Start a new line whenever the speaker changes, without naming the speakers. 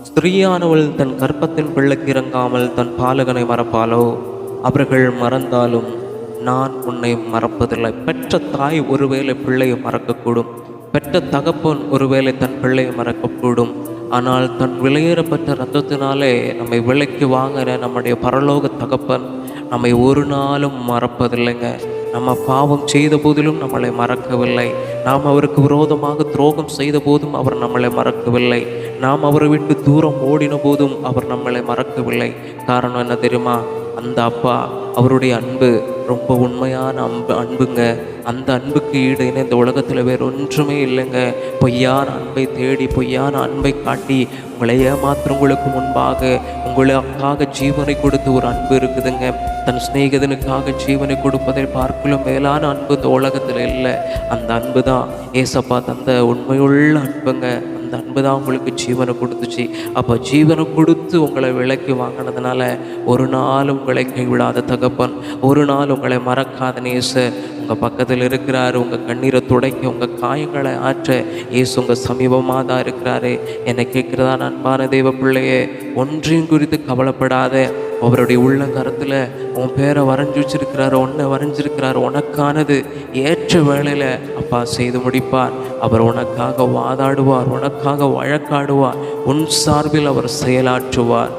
ஸ்திரீயானவள் தன் கர்ப்பத்தின் பிள்ளைக்கு இறங்காமல் தன் பாலகனை மறப்பாளோ? அவர்கள் மறந்தாலும் நான் உன்னை மறப்பதில்லை. பெற்ற தாய் ஒருவேளை பிள்ளையை மறக்கக்கூடும், பெற்ற தகப்பன் ஒருவேளை தன் பிள்ளையை மறக்கக்கூடும். ஆனால் தன் விலையேறப்பட்ட இரத்தத்தினாலே நம்மை விலைக்கு வாங்கின நம்முடைய பரலோக தகப்பன் நம்மை ஒரு நாளும் மறப்பதில்லைங்க. நம்ம பாவம் செய்த போதிலும் நம்மளை மறக்கவில்லை. நாம் அவருக்கு விரோதமாக துரோகம் செய்த போதும் அவர் நம்மளை மறக்கவில்லை. நாம் அவரை விட்டு தூரம் ஓடின போதும் அவர் நம்மளை மறக்கவில்லை. காரணம் என்ன தெரியுமா? அந்த அப்பா, அவருடைய அன்பு ரொம்ப உண்மையான அன்புங்க. அந்த அன்புக்கு ஈடு இந்த உலகத்தில் வேறு ஒன்றுமே இல்லைங்க. பொய்யான அன்பை தேடி, பொய்யான அன்பை காட்டி உங்களை ஏமாத்துறவங்களுக்கு முன்பாக உங்களுக்காக ஜீவனை கொடுத்து ஒரு அன்பு இருக்குதுங்க. தன் சிநேகிதனுக்காக ஜீவனை கொடுப்பதை பார்க்கலும் மேலான அன்பு இந்த உலகத்தில் இல்லை. அந்த அன்பு தான் ஏசப்பா தந்த உண்மையுள்ள அன்புங்க. அந்த அன்பு தான் உங்களுக்கு ஜீவனை கொடுத்துச்சு. அப்போ ஜீவனை கொடுத்து உங்களை விலைக்கு வாங்கினதுனால ஒரு நாள் உங்களை கைவிடாத தகப்பன், ஒரு நாள் உங்களை மறக்காத நேசர் உங்கள் பக்கத்தில் இருக்கிறாரு. உங்கள் கண்ணீரை துடைக்க, உங்கள் காயங்களை ஆற்ற இயேசு உங்கள் சமீபமாக தான் இருக்கிறாரு. என்னை கேட்குறதா அன்பான தெய்வ பிள்ளையே, ஒன்றையும் குறித்து கவலைப்படாத. அவருடைய உள்ளங்கரத்தில் உன் பேரை வரைஞ்சி வச்சிருக்கிறாரு, உன்னை வரைஞ்சிருக்கிறாரு. உனக்கானது ஏற்ற வேளையில் அப்பா செய்து முடிப்பார். அவர் உனக்காக வாதாடுவார், உனக்காக வழக்காடுவார், உன் சார்பில் அவர் செயலாற்றுவார்.